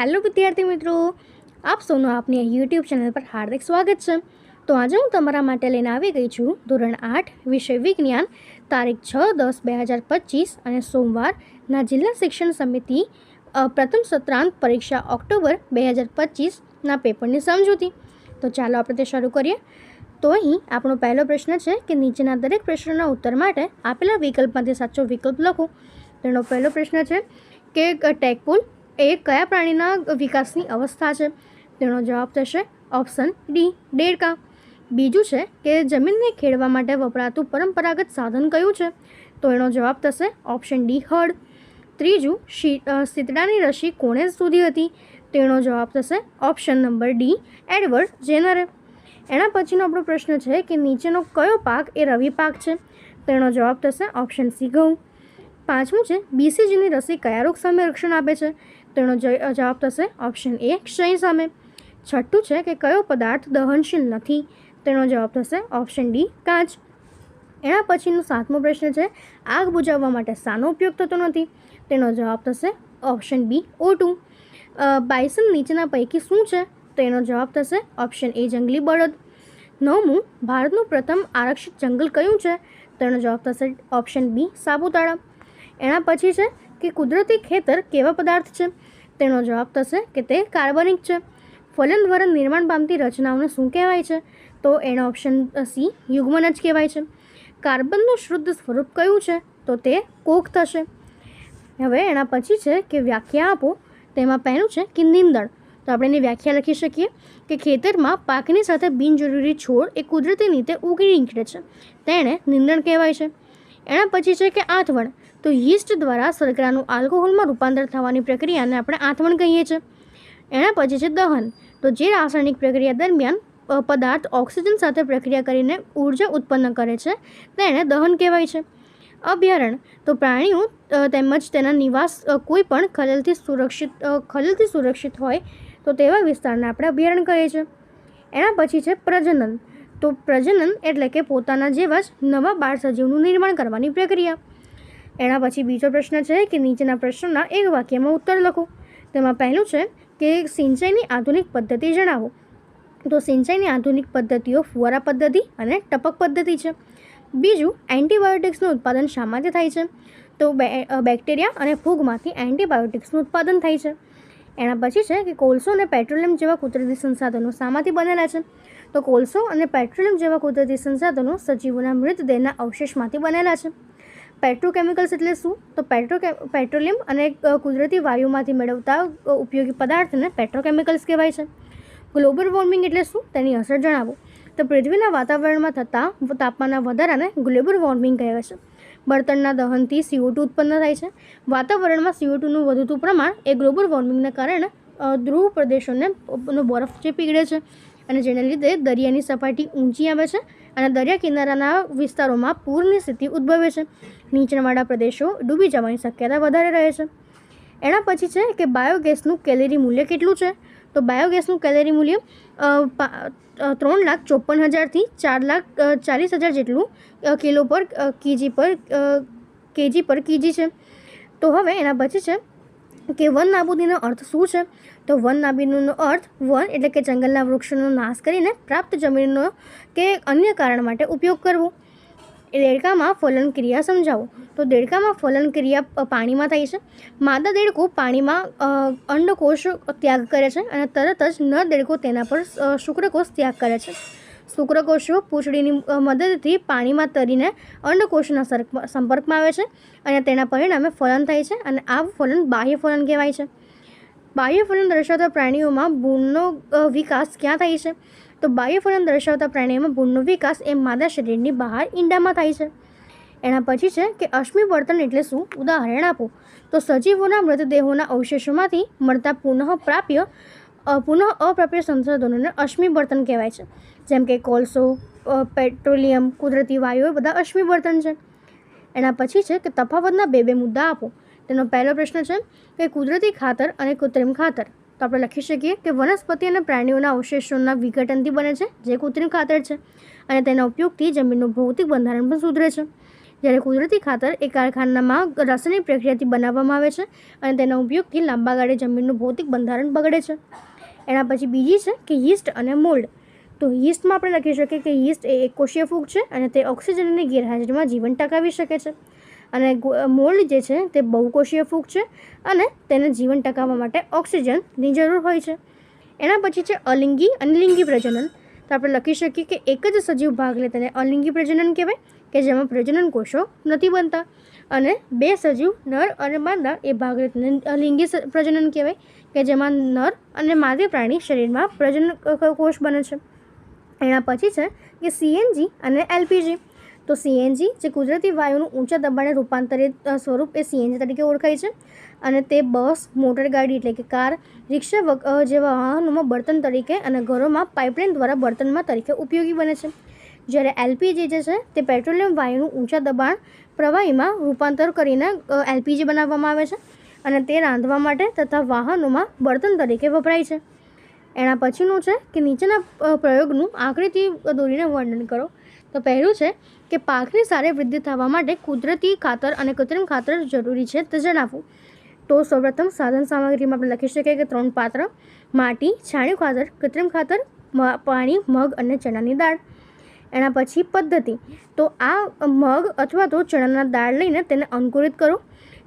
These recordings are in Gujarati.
હેલો વિદ્યાર્થી મિત્રો, આપ સૌનું આપની યુટ્યુબ ચેનલ પર હાર્દિક સ્વાગત છે. તો આજે હું તમારા માટે લઈને આવી ગઈ છું ધોરણ 8 વિષય વિજ્ઞાન, તારીખ 6/10/2025 અને સોમવારના જિલ્લા શિક્ષણ સમિતિ પ્રથમ સત્રાંત પરીક્ષા ઓક્ટોબર 2025ના પેપરની સમજૂતી. તો ચાલો આપણે તે શરૂ કરીએ. તો અહીં આપણો પહેલો પ્રશ્ન છે કે નીચેના દરેક પ્રશ્નોના ઉત્તર માટે આપેલા વિકલ્પમાંથી સાચો વિકલ્પ લખો. તેનો પહેલો પ્રશ્ન છે કે ટેકપોલ એ કયા પ્રાણીના વિકાસની અવસ્થા છે? તેનો જવાબ થશે ઓપ્શન ડી, દેડકા. બીજું છે કે જમીનને ખેડવા માટે વપરાતું પરંપરાગત સાધન કયું છે? તો એનો જવાબ થશે ઓપ્શન ડી, હળ. ત્રીજું, શીતળાની રસી કોણે શોધી હતી? તેનો જવાબ થશે ઓપ્શન નંબર ડી, એડવર્ડ જેનરે. એના પછીનો આપણો પ્રશ્ન છે કે નીચેનો કયો પાક એ રવિ પાક છે? તેનો જવાબ થશે ઓપ્શન સી, ઘઉં. પાંચમું છે BCGની રસી કયા રોગ સામે રક્ષણ આપે છે? તેનો જવાબ થશે ઓપ્શન એ, ક્ષય સામે. છઠ્ઠું છે કે કયો પદાર્થ દહનશીલ નથી? તેનો જવાબ થશે ઓપ્શન ડી, કાચ. એના પછીનો સાતમો પ્રશ્ન છે આગ બુઝાવવા માટે શાનો ઉપયોગ થતો નથી? તેનો જવાબ થશે ઓપ્શન બી, O2. બાયસન નીચેના પૈકી શું છે? તેનો જવાબ થશે ઓપ્શન એ, જંગલી બળદ. નવમું, ભારતનું પ્રથમ આરક્ષિત જંગલ કયું છે? તેનો જવાબ થશે ઓપ્શન બી, સાપુતારા. એના પછી છે કે કુદરતી ખેતર કેવા પદાર્થ છે? તેનો જવાબ થશે કે તે કાર્બનિક છે. ફલન દ્વારા નિર્માણ પામતી રચનાઓને શું કહેવાય છે? તો એનો ઓપ્શન સી, યુગ્મન જ કહેવાય છે. કાર્બનનું શુદ્ધ સ્વરૂપ કયું છે? તો તે કોક થશે. હવે એના પછી છે કે વ્યાખ્યા આપો. તેમાં પહેલું છે કે નિંદણ. તો આપણે એની વ્યાખ્યા લખી શકીએ કે ખેતરમાં પાકની સાથે બિનજરૂરી છોડ એ કુદરતી રીતે ઉગી નીકળે છે, તેને નિંદણ કહેવાય છે. એના પછી છે કે આથવણ. તો યીસ્ટ દ્વારા શર્કરાનું આલ્કોહોલમાં રૂપાંતર થવાની પ્રક્રિયાને આપણે આથવણ કહીએ છીએ. એના પછી છે દહન. તો જે રાસાયણિક પ્રક્રિયા દરમિયાન પદાર્થ ઓક્સિજન સાથે પ્રક્રિયા કરીને ઉર્જા ઉત્પન્ન કરે છે તેને દહન કહેવાય છે. અભયારણ્ય. તો પ્રાણીઓ તેમજ તેના નિવાસ કોઈ પણ ખલેલથી સુરક્ષિત હોય તો તેવા વિસ્તારને આપણે અભયારણ્ય કહીએ છીએ. એના પછી છે પ્રજનન. તો પ્રજનન એટલે કે પોતાના જેવા જ નવા બાળ સજીવનું નિર્માણ કરવાની પ્રક્રિયા. એના પછી બીજો પ્રશ્ન છે કે નીચેના પ્રશ્નોના એક વાક્યમાં ઉત્તર લખો. તેમાં પહેલું છે કે સિંચાઈની આધુનિક પદ્ધતિ જણાવો. તો સિંચાઈની આધુનિક પદ્ધતિઓ ફુવારા પદ્ધતિ અને ટપક પદ્ધતિ છે. બીજું, એન્ટીબાયોટિક્સનું ઉત્પાદન શામાંથી થાય છે? તો બેક્ટેરિયા અને ફૂગમાંથી એન્ટીબાયોટિક્સનું ઉત્પાદન થાય છે. એના પછી છે કે કોલસો અને પેટ્રોલિયમ જેવા કુદરતી સંસાધનો શામાંથી બનેલા છે? તો કોલસો અને પેટ્રોલિયમ જેવા કુદરતી સંસાધનો સજીવોના મૃતદેહના અવશેષમાંથી બનેલા છે. પેટ્રોકેમિકલ્સ એટલે શું? તો પેટ્રોલિયમ અને કુદરતી વાયુમાંથી મેળવતા ઉપયોગી પદાર્થને પેટ્રોકેમિકલ્સ કહેવાય છે. ગ્લોબલ વોર્મિંગ એટલે શું? તેની અસર જણાવો. તો પૃથ્વીના વાતાવરણમાં થતા તાપમાનના વધારાને ગ્લોબલ વોર્મિંગ કહેવાય છે. બળતણના દહનથી CO2 ઉત્પન્ન થાય છે. વાતાવરણમાં CO2નું વધતું પ્રમાણ એ ગ્લોબલ વોર્મિંગને કારણે ધ્રુવ પ્રદેશોને બરફ જે પીગળે છે અને જેને લીધે દરિયાની સપાટી ઊંચી આવે છે અને દરિયા કિનારાના વિસ્તારોમાં પૂરની સ્થિતિ ઉદ્ભવે છે. નીચાણવાળા પ્રદેશો ડૂબી જવાની શક્યતા વધારે રહે છે. એના પછી છે કે બાયોગેસનું કેલેરી મૂલ્ય કેટલું છે? તો બાયોગેસનું કેલેરી મૂલ્ય 3,54,000થી 4,40,000 જેટલું કિલો પર કેજી છે. તો હવે એના પછી છે કે વન નાબૂદીનો અર્થ શું છે? તો વન નાબૂદીનો અર્થ વન એટલે કે જંગલના વૃક્ષોનો નાશ કરીને પ્રાપ્ત જમીનનો કે અન્ય કારણ માટે ઉપયોગ કરવો. દેડકામાં ફલન ક્રિયા સમજાવો. તો દેડકામાં ફલન ક્રિયા પાણીમાં થાય છે. માદા દેડકો પાણીમાં અંડકોષ ત્યાગ કરે છે અને તરત જ નર દેડકો તેના પર શુક્રકોષ ત્યાગ કરે છે. શુક્રકોષો પૂંછડીની મદદથી પાણીમાં તરીને અંડકોષના સંપર્કમાં આવે છે અને તેના પરિણામે ફલન થાય છે અને આ ફલન બાહ્ય ફલન કહેવાય છે. બાહ્ય ફલન દર્શાવતા પ્રાણીઓમાં ભ્રૂણનો વિકાસ ક્યાં થાય છે? તો બાહ્ય ફલન દર્શાવતા પ્રાણીઓમાં ભ્રૂણનો વિકાસ એ માદા શરીરની બહાર ઈંડામાં થાય છે. એના પછી છે કે અશ્મિ બળતણ એટલે શું? ઉદાહરણ આપો. તો સજીવોના મૃતદેહોના અવશેષોમાંથી મળતા પુનઃ અપ્રાપ્ય સંસાધનોને અશ્મિ બળતણ કહેવાય છે. જેમ કે કોલસો, પેટ્રોલિયમ, કુદરતી વાયુઓ બધા અશ્મિ બળતણ છે. એના પછી છે કે તફાવતના બે મુદ્દા આપો. તેનો પહેલો પ્રશ્ન છે કે કુદરતી ખાતર અને કૃત્રિમ ખાતર. તો આપણે લખી શકીએ કે વનસ્પતિ અને પ્રાણીઓના અવશેષોના વિઘટનથી બને છે જે કૃત્રિમ ખાતર છે અને તેના ઉપયોગથી જમીનનું ભૌતિક બંધારણ પણ સુધરે છે. જ્યારે કુદરતી ખાતર એ કારખાનામાં રાસાયણિક પ્રક્રિયાથી બનાવવામાં આવે છે અને તેના ઉપયોગથી લાંબા ગાળે જમીનનું ભૌતિક બંધારણ બગડે છે. એના પછી બીજી છે કે યીસ્ટ અને મોલ્ડ. તો યીસ્ટમાં આપણે લખી શકીએ કે યીસ્ટ એ એક કોષીય ફૂગ છે અને તે ઓક્સિજનની ગેરહાજરીમાં જીવન ટકાવી શકે છે. અને મોલ્ડ જે છે તે બહુકોષીય ફૂગ છે અને તેને જીવન ટકાવવા માટે ઓક્સિજનની જરૂર હોય છે. એના પછી છે અલિંગી અને લિંગી પ્રજનન. તો આપણે લખી શકીએ કે એક જ સજીવ ભાગ લે તેને અલિંગી પ્રજનન કહેવાય, કે જેમાં પ્રજનન કોષો નથી બનતા. અને બે સજીવ નર અને માદા એ ભાગ લે તેને અલિંગી પ્રજનન કહેવાય, કે જેમાં નર અને માદી પ્રાણી શરીરમાં પ્રજનન કોષ બને છે. એના પછી છે કે સીએનજી અને એલપીજી. તો સીએનજી જે કુદરતી વાયુનું ઊંચા દબાણે રૂપાંતરિત સ્વરૂપ એ સીએનજી તરીકે ઓળખાય છે અને તે બસ, મોટરગાડી એટલે કે કાર, રિક્ષા જેવા વાહનોમાં બળતણ તરીકે અને ઘરોમાં પાઇપલાઇન દ્વારા બળતણમાં તરીકે ઉપયોગી બને છે. જ્યારે એલપીજી જે છે તે પેટ્રોલિયમ વાયુનું ઊંચા દબાણ પ્રવાહીમાં રૂપાંતર કરીને એલપીજી બનાવવામાં આવે છે અને તે રાંધવા માટે તથા વાહનોમાં બળતણ તરીકે વપરાય છે. એના પછીનું છે કે નીચેના પ્રયોગનું આકૃતિ દોરીને વર્ણન કરો. તો પહેલું છે કે પાકની સારી વૃદ્ધિ થવા માટે કુદરતી ખાતર અને કૃત્રિમ ખાતર જરૂરી છે તે જણાવવું. તો સૌપ્રથમ સાધન સામગ્રીમાં આપણે લખી શકીએ કે 3 પાત્ર: માટી, છાણિયું ખાતર, કૃત્રિમ ખાતર, પાણી, મગ અને ચણાની દાળ. એના પછી પદ્ધતિ. તો આ મગ અથવા તો ચણાના દાળ લઈને તેને અંકુરિત કરો.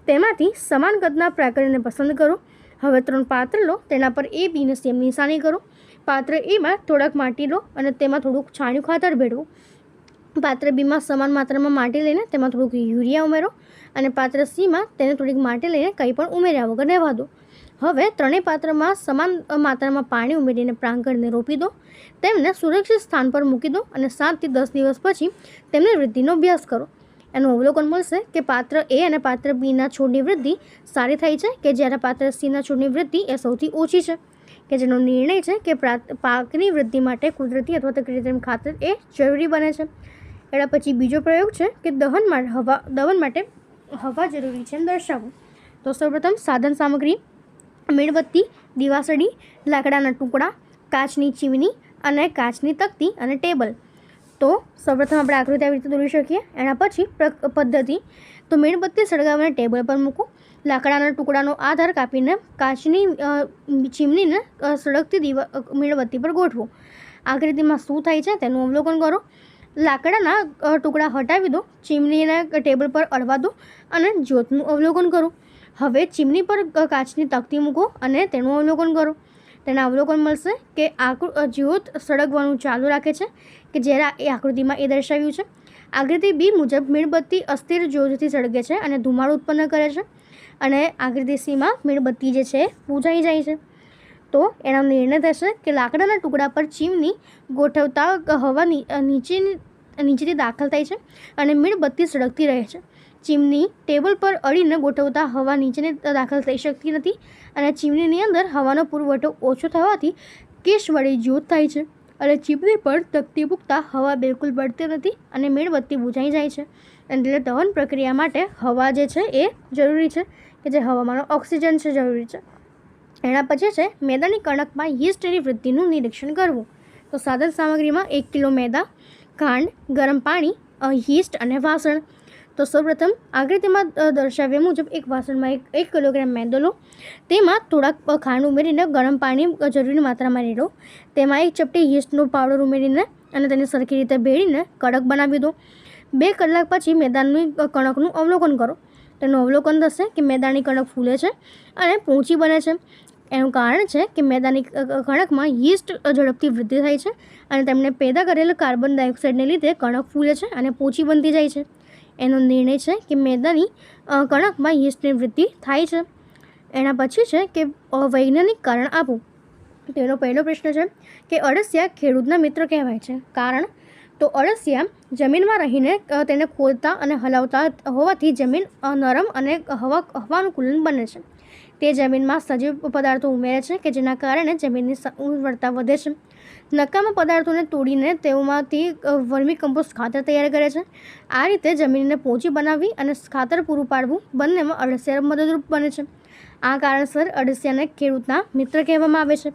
તેમાંથી સમાન કદના પ્રાકરને પસંદ કરો. હવે 3 પાત્ર લો, તેના પર A, B ને સેમ નિશાની કરો. પાત્ર Aમાં થોડાક માટી લો અને તેમાં થોડુંક છાણિયું ખાતર ભેળવો. પાત્ર બીમાં સમાન માત્રામાં માટી લઈને તેમાં થોડુંક યુરિયા ઉમેરો અને પાત્ર સીમાં તેને થોડીક માટી લઈને કંઈ પણ ઉમેર્યા વગર રહેવા દો. હવે ત્રણેય પાત્રમાં સમાન માત્રામાં પાણી ઉમેરીને પ્રાંગણને રોપી દો. તેમને સુરક્ષિત સ્થાન પર મૂકી દો અને 7 થી 10 દિવસ પછી તેમની વૃદ્ધિનો અભ્યાસ કરો. એનું અવલોકન મળશે કે પાત્ર A અને પાત્ર Bના છોડની વૃદ્ધિ સારી થઈ છે, કે જ્યારે પાત્ર Cના છોડની વૃદ્ધિ એ સૌથી ઓછી છે, કે જેનો નિર્ણય છે કે પાકની વૃદ્ધિ માટે કુદરતી અથવા તો કૃત્રિમ ખાતર એ જરૂરી બને છે. એના પછી બીજો પ્રયોગ છે કે દહન માટે હવા જરૂરી છે દર્શાવવું. તો સૌપ્રથમ સાધન સામગ્રી: મીણબત્તી, દીવાસળી, લાકડાના ટુકડા, કાચની ચીમની અને કાચની તકતી અને ટેબલ. તો સૌપ્રથમ આપણે આકૃતિ આવી રીતે દોરી શકીએ. એના પછી પદ્ધતિ. તો મીણબત્તી સળગાવીને ટેબલ પર મૂકો. લાકડાના ટુકડાનો આધાર કાપીને કાચની ચીમનીને સળગતી મીણબત્તી પર ગોઠવો. આકૃતિમાં શું થાય છે તેનું અવલોકન કરો. લાકડાના ટુકડા હટાવી દો, ચીમનીને ટેબલ પર અડવા દો અને જ્યોતનું અવલોકન કરો. હવે ચીમની પર કાચની તકતી મૂકો અને તેનું અવલોકન કરો. તેના અવલોકન મળશે કે જ્યોત સળગવાનું ચાલુ રાખે છે, કે જ્યારે એ આકૃતિમાં એ દર્શાવ્યું છે. આકૃતિ B મુજબ મીણબત્તી અસ્થિર જ્યોતથી સળગે છે અને ધુમાડો ઉત્પન્ન કરે છે અને આકૃતિ Cમાં મીણબત્તી જે છે બુઝાઈ જાય છે. તો એનો નિર્ણય થશે કે લાકડાના ટુકડા પર ચીમની ગોઠવતા હવા નીચેથી દાખલ થાય છે અને મીણબત્તી સળગતી રહે છે. ચીમની ટેબલ પર અડીને ગોઠવતા હવા નીચેને દાખલ થઈ શકતી નથી અને ચીમનીની અંદર હવાનો પુરવઠો ઓછો થવાથી કેશવાળી જ્યોત થાય છે અને ચીમની પર તકતી મૂકતા હવા બિલકુલ બળતી નથી અને મીણબત્તી બુઝાઈ જાય છે. એટલે દહન પ્રક્રિયા માટે હવા જે છે એ જરૂરી છે, કે જે હવામાં ઓક્સિજન છે જરૂરી છે. એના પછી છે મેદાની કણકમાં યીસ્ટની વૃદ્ધિનું નિરીક્ષણ કરવું. તો સાધન સામગ્રીમાં 1 કિલો મેદા, ખાંડ, ગરમ પાણી, યીસ્ટ અને વાસણ. તો સૌપ્રથમ આકૃતિમાં દર્શાવ્યા મુજબ એક વાસણમાં 1 કિલોગ્રામ મેદો લો. તેમાં થોડાક ખાંડ ઉમેરીને ગરમ પાણી જરૂરી માત્રામાં રેડો. તેમાં 1 ચપટી યીસ્ટનો પાવડર ઉમેરીને અને તેને સરખી રીતે ભેળીને કડક બનાવી દો. 2 કલાક પછી મેદાની કણકનું અવલોકન કરો. તેનું અવલોકન થશે કે મેદાની કણક ફૂલે છે અને પહોંચી બને છે. એનું કારણ છે કે મેદાની કણકમાં યીસ્ટ ઝડપથી વૃદ્ધિ થાય છે અને તેમણે પેદા કરેલ કાર્બન ડાયોક્સાઇડને લીધે કણક ફૂલે છે અને પોચી બનતી જાય છે. એનો નિર્ણય છે કે મેદાની કણકમાં યીસ્ટની વૃદ્ધિ થાય છે. એના પછી છે કે વૈજ્ઞાનિક કારણ આપવું. તેનો પહેલો પ્રશ્ન છે કે અળસિયા ખેડૂતના મિત્ર કહેવાય છે. કારણ: તો અળસિયા જમીનમાં રહીને તેને ખોદતા અને હલાવતા હોવાથી જમીન નરમ અને હવાનુકૂલન બને છે. તે જમીનમાં સજીવ પદાર્થો ઉમેરે છે, કે જેના કારણે જમીનની ઉર્વરતા વધે છે. નકામા પદાર્થોને તોડીને તેઓમાંથી વર્મી કમ્પોસ્ટ ખાતર તૈયાર કરે છે. આ રીતે જમીનને પોચી બનાવવી અને ખાતર પૂરું પાડવું બંનેમાં અળસિયા મદદરૂપ બને છે. આ કારણસર અળસિયાને ખેડૂતના મિત્ર કહેવામાં આવે છે.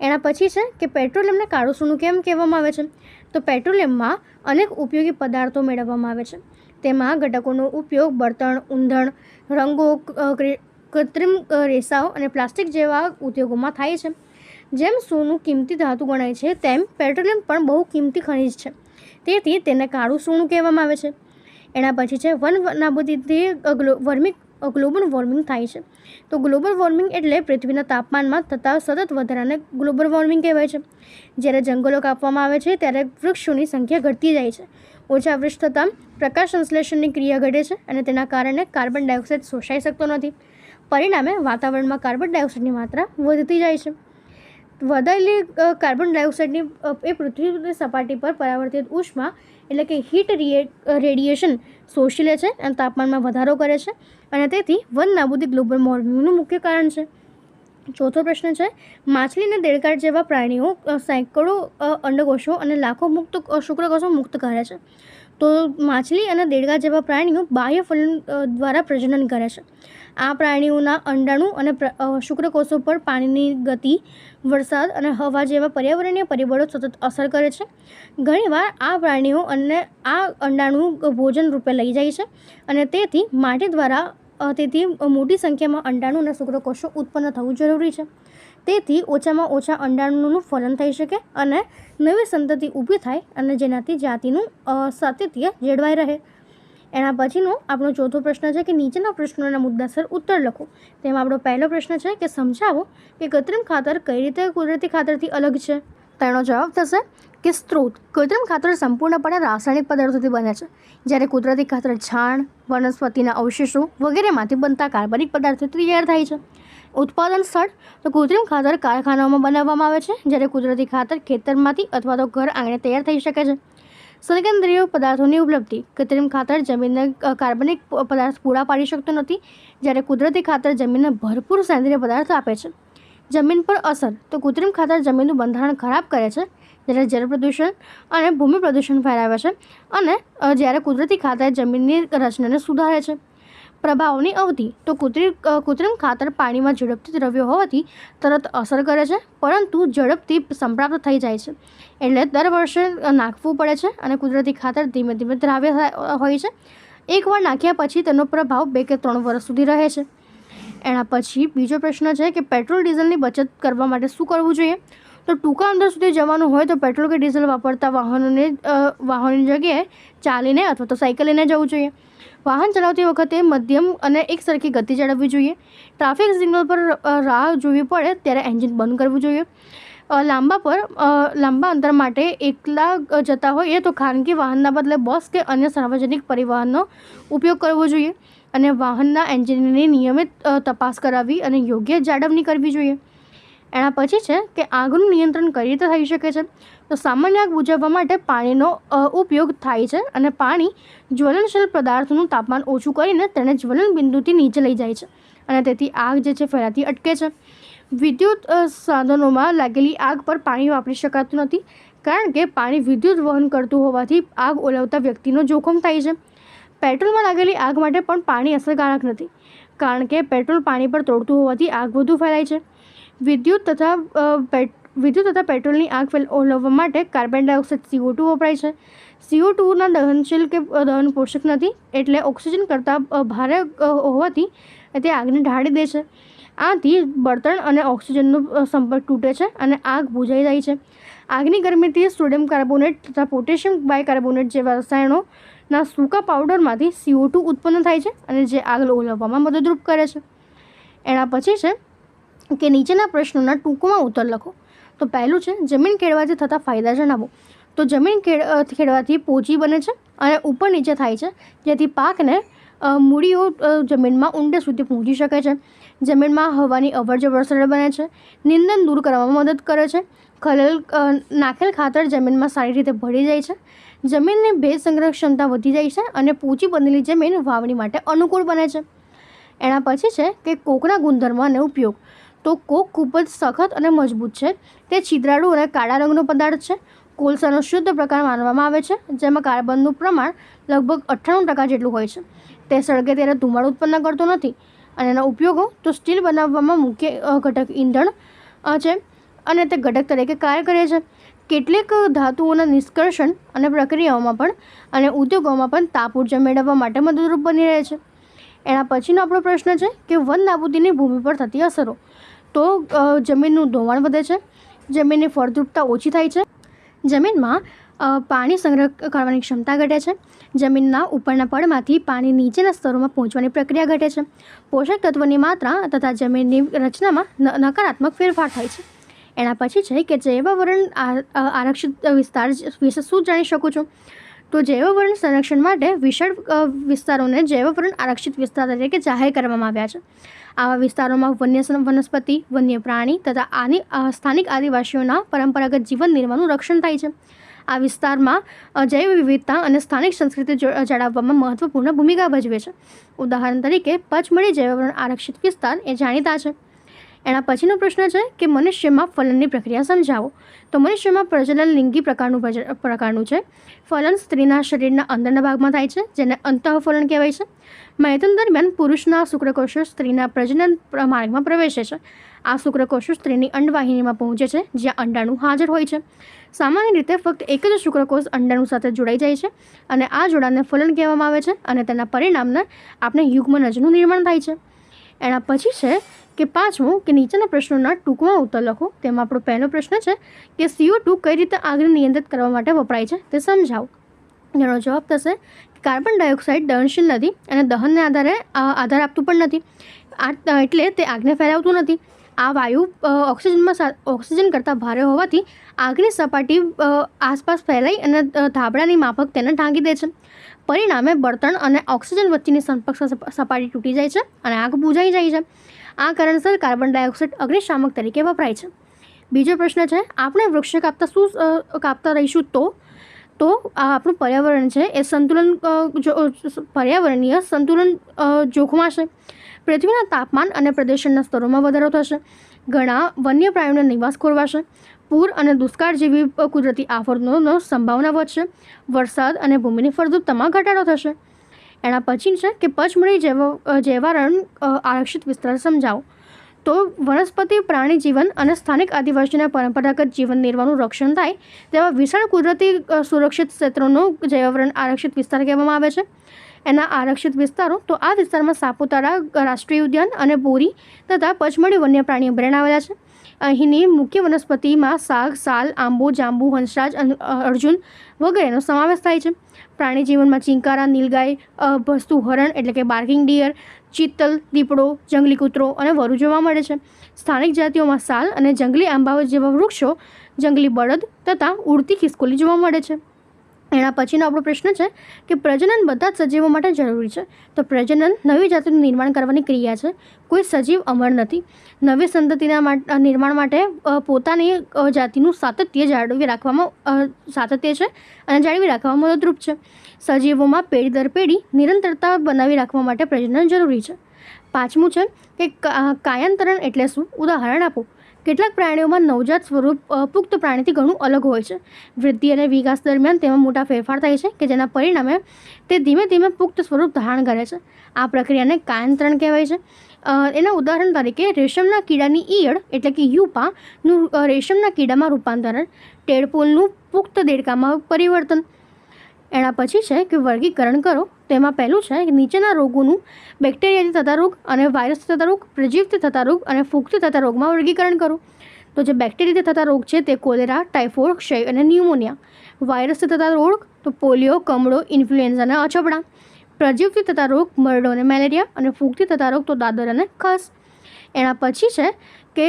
એના પછી છે કે પેટ્રોલિયમને કાળું સોનું કેમ કહેવામાં આવે છે. તો પેટ્રોલિયમમાં અનેક ઉપયોગી પદાર્થો મેળવવામાં આવે છે. તેમાં ઘટકોનો ઉપયોગ બળતણ, ઊંધણ, રંગો, કૃત્રિમ રેસાઓ અને પ્લાસ્ટિક જેવા ઉદ્યોગોમાં થાય છે. જેમ સોનું કિંમતી ધાતુ ગણાય છે, તેમ પેટ્રોલિયમ પણ બહુ કિંમતી ખનિજ છે. તેથી તેને કાળું સોનું કહેવામાં આવે છે. એના પછી છે વન નાબૂદીથી ગ્લોબલ વોર્મિંગ થાય છે. તો ગ્લોબલ વોર્મિંગ એટલે પૃથ્વીના તાપમાનમાં થતા સતત વધારાને ગ્લોબલ વોર્મિંગ કહેવાય છે. જ્યારે જંગલો કાપવામાં આવે છે ત્યારે વૃક્ષોની સંખ્યા ઘટતી જાય છે. ઓછા વૃક્ષ થતાં પ્રકાશ સંશ્લેષણની ક્રિયા ઘટે છે અને તેના કારણે કાર્બન ડાયોક્સાઇડ શોષાઈ શકતો નથી. પરિણામે વાતાવરણમાં કાર્બન ડાયોક્સાઇડની માત્રા વધતી જાય છે. વધારેલી કાર્બન ડાયોક્સાઇડની એ પૃથ્વીની સપાટી પર પરાવર્તિત ઉષ્મા એટલે કે હીટ રેડિયેશન શોષી લે છે અને તાપમાનમાં વધારો કરે છે અને તેથી વન નાબૂદી ગ્લોબલ વોર્મિંગનું મુખ્ય કારણ છે. ચોથો પ્રશ્ન છે, માછલી અને દેડકાળ જેવા પ્રાણીઓ સેંકડો અંડકોષો અને લાખો શુક્રકોષો મુક્ત કરે છે. તો માછલી અને દેડકા જેવા પ્રાણીઓ બાહ્ય ફલન દ્વારા પ્રજનન કરે છે. આ પ્રાણીઓના અંડાણુ અને શુક્રકોષો પર પાણીની ગતિ, વરસાદ અને હવા જેવા પર્યાવરણીય પરિબળો સતત અસર કરે છે. ઘણીવાર આ પ્રાણીઓ અને આ અંડાણુ ભોજન રૂપે લઈ જાય છે અને તેથી માટી દ્વારા મોટી સંખ્યામાં અંડાણુ અને શુક્રકોષો ઉત્પન્ન થવું જરૂરી છે. તેથી ઓછામાં ઓછા અંડાણુનું ફલન થઈ શકે અને નવી સંતતિ ઊભી થાય અને જેનાથી જાતિનું સાતત્ય જળવાઈ રહે. એના પછીનો આપણો ચોથો પ્રશ્ન છે કે નીચેના પ્રશ્નોના મુદ્દાસર ઉત્તર લખો. તેમાં આપણો પહેલો પ્રશ્ન છે કે સમજાવો કે કૃત્રિમ ખાતર કઈ રીતે કુદરતી ખાતરથી અલગ છે. તેનો જવાબ થશે કે સ્ત્રોત. કૃત્રિમ ખાતર સંપૂર્ણપણે રાસાયણિક પદાર્થોથી બને છે, જ્યારે કુદરતી ખાતર છાણ, વનસ્પતિના અવશેષો વગેરેમાંથી બનતા કાર્બનિક પદાર્થોથી તૈયાર થાય છે. ઉત્પાદન સ્થળ. તો કૃત્રિમ ખાતર કારખાનાઓમાં બનાવવામાં આવે છે, જ્યારે કુદરતી ખાતર ખેતરમાંથી અથવા તો ઘર આંગણે તૈયાર થઈ શકે છે. સંકેન્દ્રીય પદાર્થોની ઉપલબ્ધિ. કૃત્રિમ ખાતર જમીનને કાર્બનિક પદાર્થ પૂરા પાડી શકતો નથી, જ્યારે કુદરતી ખાતર જમીનને ભરપૂર સેન્દ્રીય પદાર્થ આપે છે. જમીન પર અસર. તો કૃત્રિમ ખાતર જમીનનું બંધારણ ખરાબ કરે છે, જ્યારે જળ પ્રદૂષણ અને ભૂમિ પ્રદૂષણ ફેલાવે છે અને જ્યારે કુદરતી ખાતર જમીનની રચનાને સુધારે છે. પ્રભાવની અવધિ. તો કૃત્રિમ ખાતર પાણીમાં ઝડપથી દ્રવ્યો હોવાથી તરત અસર કરે છે, પરંતુ ઝડપથી સંપ્રાપ્ત થઈ જાય છે, એટલે દર વર્ષે નાખવું પડે છે અને કુદરતી ખાતર ધીમે ધીમે દ્રાવ્ય હોય છે. એકવાર નાખ્યા પછી તેનો પ્રભાવ 2 કે 3 વર્ષ સુધી રહે છે. એના પછી બીજો પ્રશ્ન છે કે પેટ્રોલ ડીઝલની બચત કરવા માટે શું કરવું જોઈએ. તો ટૂંકા અંતર સુધી જવાનું હોય તો પેટ્રોલ કે ડીઝલ વાપરતા વાહનોની જગ્યાએ ચાલીને અથવા તો સાયકલ લઈને જવું જોઈએ. વાહન ચલાવતી વખતે મધ્યમ અને એકસરખી ગતિ જાળવવી જોઈએ. ટ્રાફિક સિગ્નલ પર રાહ જોવી પડે ત્યારે એન્જિન બંધ કરવું જોઈએ. લાંબા અંતર માટે એકલા જતા હોઈએ તો ખાનગી વાહનના બદલે બસ કે અન્ય સાર્વજનિક પરિવહનનો ઉપયોગ કરવો જોઈએ અને વાહનના એન્જિનની નિયમિત તપાસ કરાવવી અને યોગ્ય જાળવણી કરવી જોઈએ. એના પછી છે કે આગનું નિયંત્રણ કઈ રીતે થઈ શકે છે. તો સામાન્ય આગ બુઝાવવા માટે પાણીનો ઉપયોગ થાય છે અને પાણી જ્વલનશીલ પદાર્થનું તાપમાન ઓછું કરીને તેને જ્વલન બિંદુથી નીચે લઈ જાય છે અને તેથી આગ જે છે ફેલાતી અટકે છે. વિદ્યુત સાધનોમાં લાગેલી આગ પર પાણી વાપરી શકાતું નથી, કારણ કે પાણી વિદ્યુત વહન કરતું હોવાથી આગ ઓલવતા વ્યક્તિનો જોખમ થાય છે. પેટ્રોલમાં લાગેલી આગ માટે પણ પાણી અસરકારક નથી, કારણ કે પેટ્રોલ પાણી પર તોડતું હોવાથી આગ વધુ ફેલાય છે. વિદ્યુત તથા પેટ્રોલની આગ ઓલવવા માટે કાર્બન ડાયોક્સાઇડ CO2 વપરાય છે. CO2ના દહનશીલ કે દહન પોષક નથી, એટલે ઓક્સિજન કરતાં ભારે હોવાથી તે આગને ઢાળી દે છે. આથી બળતણ અને ઓક્સિજનનો સંપર્ક તૂટે છે અને આગ બુઝાઈ જાય છે. આગની ગરમીથી સોડિયમ કાર્બોનેટ તથા પોટેશિયમ બાયકાર્બોનેટ જેવા રસાયણોના સૂકા પાવડરમાંથી CO2 ઉત્પન્ન થાય છે અને જે આગ ઓલવવામાં મદદરૂપ કરે છે. એના પછી છે કે નીચેના પ્રશ્નોના ટૂંકમાં ઉત્તર લખો. તો પહેલું છે જમીન ખેડવાથી થતા ફાયદા જણાવો. તો જમીન ખેડવાથી પોચી બને છે અને ઉપર નીચે થાય છે, જેથી પાકને મૂળીઓ જમીનમાં ઊંડે સુધી પહોંચી શકે છે. જમીનમાં હવાની અવરજવર સરળ બને છે. નિંદણ દૂર કરવામાં મદદ કરે છે. નાખેલ ખાતર જમીનમાં સારી રીતે ભળી જાય છે. જમીનની ભેજ સંગ્રહ ક્ષમતા વધી જાય છે અને પોચી બનેલી જમીન વાવણી માટે અનુકૂળ બને છે. એના પછી છે કે કોકના ગુણધર્મ અને ઉપયોગ. તો કોક ખૂબ જ સખત અને મજબૂત છે. તે છિદ્રાળુ અને કાળા રંગનો પદાર્થ છે. કોલસાનો શુદ્ધ પ્રકાર માનવામાં આવે છે, જેમાં કાર્બનનું પ્રમાણ લગભગ 98% જેટલું હોય છે. તે સળગે ત્યારે ધુમાડો ઉત્પન્ન કરતો નથી અને એના ઉપયોગો તો સ્ટીલ બનાવવામાં મુખ્ય ઘટક ઈંધણ છે અને તે ઘટક તરીકે કાર્ય કરે છે. કેટલીક ધાતુઓના નિષ્કર્ષણ અને પ્રક્રિયાઓમાં પણ અને ઉદ્યોગોમાં પણ તાપ ઉર્જા મેળવવા માટે મદદરૂપ બની રહે છે. એના પછીનો આપણો પ્રશ્ન છે કે વન નાબૂદીની ભૂમિ પર થતી અસરો. તો જમીનનું ધોવાણ વધે છે, જમીનની ફળદ્રુપતા ઓછી થાય છે, જમીનમાં પાણી સંગ્રહ કરવાની ક્ષમતા ઘટે છે, જમીનના ઉપરના પડમાંથી પાણી નીચેના સ્તરોમાં પહોંચવાની પ્રક્રિયા ઘટે છે, પોષક તત્વોની માત્રા તથા જમીનની રચનામાં નકારાત્મક ફેરફાર થાય છે. એના પછી છે કે જૈવવર્ણ આરક્ષિત વિસ્તાર વિશે શું જાણી શકું છું. તો જૈવવર્ણ સંરક્ષણ માટે વિશાળ વિસ્તારોને જૈવવર્ણ આરક્ષિત વિસ્તાર તરીકે જાહેર કરવામાં આવ્યા છે. આવા વિસ્તારોમાં વન્ય વનસ્પતિ, વન્ય પ્રાણી તથા સ્થાનિક આદિવાસીઓના પરંપરાગત જીવન નિર્માણનું રક્ષણ થાય છે. આ વિસ્તારમાં જૈવ વિવિધતા અને સ્થાનિક સંસ્કૃતિ જાળવવામાં મહત્વપૂર્ણ ભૂમિકા ભજવે છે. ઉદાહરણ તરીકે પચમઢી જૈવવર્ણ આરક્ષિત વિસ્તાર એ જાણીતા છે. એના પછીનો પ્રશ્ન છે કે મનુષ્યમાં ફલનની પ્રક્રિયા સમજાવો. તો મનુષ્યમાં પ્રજનન લિંગી પ્રકારનું છે. ફલન સ્ત્રીના શરીરના અંદરના ભાગમાં થાય છે, જેને અંતઃફલન કહેવાય છે. મૈથુન દરમિયાન પુરુષના શુક્રકોષો સ્ત્રીના પ્રજનન માર્ગમાં પ્રવેશે છે. આ શુક્રકોષો સ્ત્રીની અંડવાહિનીમાં પહોંચે છે, જ્યાં અંડાણુ હાજર હોય છે. સામાન્ય રીતે ફક્ત એક જ શુક્રકોષ અંડાણુ સાથે જોડાઈ જાય છે અને આ જોડાણને ફલન કહેવામાં આવે છે અને તેના પરિણામને આપણે યુગ્મનજનું નિર્માણ થાય છે. એના પછી છે કે પાંચમું કે નીચેના પ્રશ્નોના ટૂંકમાં ઉત્તર લખો. તેમાં આપણો પહેલો પ્રશ્ન છે કે CO2 કઈ રીતે આગને નિયંત્રિત કરવા માટે વપરાય છે તે સમજાવો. જેનો જવાબ થશે કે કાર્બન ડાયોક્સાઇડ દહનશીલ નથી અને દહનને આધાર આપતું પણ નથી, એટલે તે આગને ફેલાવતું નથી. આ વાયુ ઓક્સિજન કરતાં ભારે હોવાથી આગની સપાટી આસપાસ ફેલાઈ અને ધાબળાની માફક તેને ઢાંકી દે છે. પરિણામે બળતણ અને ઓક્સિજન વચ્ચેની સંપર્ક સપાટી તૂટી જાય છે અને આગ બુઝાઈ જાય છે. આ કારણસર કાર્બન ડાયોક્સાઇડ અગ્નિશામક તરીકે વપરાય છે. બીજો પ્રશ્ન છે, આપણે વૃક્ષ કાપતા રહીશું તો આપણું પર્યાવરણ છે એ પર્યાવરણીય સંતુલન જોખમાશે. પૃથ્વીના તાપમાન અને પ્રદૂષણના સ્તરોમાં વધારો થશે. ઘણા વન્ય પ્રાણીઓનો નિવાસ ખોરવાશે. પૂર અને દુષ્કાળ જેવી કુદરતી આફતોનો સંભાવના વધશે. વરસાદ અને ભૂમિની ફળદ્રુપતામાં ઘટાડો થશે. એના પછી છે કે પચમઢી જૈવારણ આરક્ષિત વિસ્તાર સમજાવો. તો વનસ્પતિ, પ્રાણી જીવન અને સ્થાનિક આદિવાસીના પરંપરાગત જીવન નિર્વાહનું રક્ષણ થાય તેવા વિશાળ કુદરતી સુરક્ષિત ક્ષેત્રોનો જૈવવર્ણ આરક્ષિત વિસ્તાર કહેવામાં આવે છે. એના આરક્ષિત વિસ્તારો, તો આ વિસ્તારમાં સાપુતારા રાષ્ટ્રીય ઉદ્યાન અને બોરી તથા પચમઢી વન્ય પ્રાણી અભયારણ્ય આવેલા છે. અહીંની મુખ્ય વનસ્પતિમાં સાગ, સાલ, આંબો, જાંબુ, હંસરાજ, અર્જુન વગેરેનો સમાવેશ થાય છે. પ્રાણી જીવનમાં ચિંકારા, નીલગાય, ભસતું હરણ એટલે કે બાર્કિંગ ડિયર, ચિત્તલ, દીપડો, જંગલી કૂતરો અને વરુ જોવા મળે છે. સ્થાનિક જાતિઓમાં સાલ અને જંગલી આંબાઓ જેવા વૃક્ષો, જંગલી બળદ તથા ઉડતી ખિસકોલી જોવા મળે છે. એના પછીનો આપણો પ્રશ્ન છે કે પ્રજનન બધા જ સજીવો માટે જરૂરી છે. તો પ્રજનન નવી જાતિનું નિર્માણ કરવાની ક્રિયા છે. કોઈ સજીવ અમર નથી. નવી સંતતિના નિર્માણ માટે પોતાની જાતિનું સાતત્ય જાળવી રાખવામાં મદદરૂપ છે. સજીવોમાં પેઢી દર પેઢી નિરંતરતા બનાવી રાખવા માટે પ્રજનન જરૂરી છે. પાંચમું છે કે કાયાંતરણ એટલે શું? ઉદાહરણ આપો. કેટલાક પ્રાણીઓમાં નવજાત સ્વરૂપ પુખ્ત પ્રાણીથી ઘણું અલગ હોય છે. વૃદ્ધિ અને વિકાસ દરમિયાન તેમાં મોટા ફેરફાર થાય છે કે જેના પરિણામે તે ધીમે ધીમે પુખ્ત સ્વરૂપ ધારણ કરે છે. આ પ્રક્રિયાને કાયાંતરણ કહેવાય છે. એના ઉદાહરણ તરીકે રેશમના કીડાની ઈયળ એટલે કે યુપાનું રેશમના કીડામાં રૂપાંતરણ, ટેડપોલનું પુખ્ત દેડકામાં પરિવર્તન. એના પછી છે કે વર્ગીકરણ કરો. તેમાં પહેલું છે કે નીચેના રોગોનું બેક્ટેરિયાથી થતા રોગ અને વાયરસથી થતા રોગ, પ્રજીવથી થતા રોગ અને ફૂગથી થતા રોગમાં વર્ગીકરણ કરો. તો જે બેક્ટેરિયાથી થતા રોગ છે તે કોલેરા, ટાઇફોઇડ, ક્ષય અને ન્યુમોનિયા. વાયરસથી થતા રોગ તો પોલિયો, કમળો, ઇન્ફ્લુએન્ઝા અને અછબડા. પ્રજીવથી થતા રોગ મરડો અને મેલેરિયા અને ફૂગથી થતા રોગ તો દાદર અને ખસ. એના પછી છે કે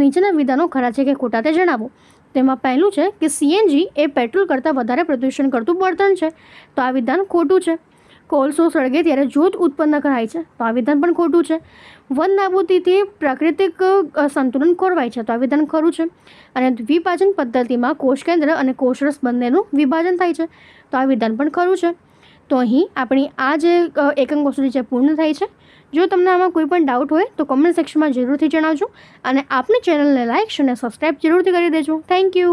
નીચેના વિધાનો ખરા છે કે ખોટા તે જણાવો. તેમાં પહેલું છે કે CNG એ પેટ્રોલ કરતાં વધારે પ્રદૂષણ કરતું બળતણ છે. તો આ વિધાન ખોટું છે. કોલસો સળગે ત્યારે જ્યોત ઉત્પન્ન કરાય છે. તો આ વિધાન પણ ખોટું છે. વન નાબૂદીથી પ્રાકૃતિક સંતુલન ખોરવાય છે. તો આ વિધાન ખરું છે. અને દ્વિભાજન પદ્ધતિમાં કોષ કેન્દ્ર અને કોષરસ બંનેનું વિભાજન થાય છે. તો આ વિધાન પણ ખરું છે. તો અહીં આપણી આ જે એકમ કસોટી છે પૂર્ણ થાય છે. જો તમને આમાં કોઈ પણ ડાઉટ હોય તો કમેન્ટ સેક્શનમાં જરૂરથી જણાવજો અને આપની ચેનલને લાઇક અને સબસ્ક્રાઈબ જરૂરથી કરી દેજો. Thank you.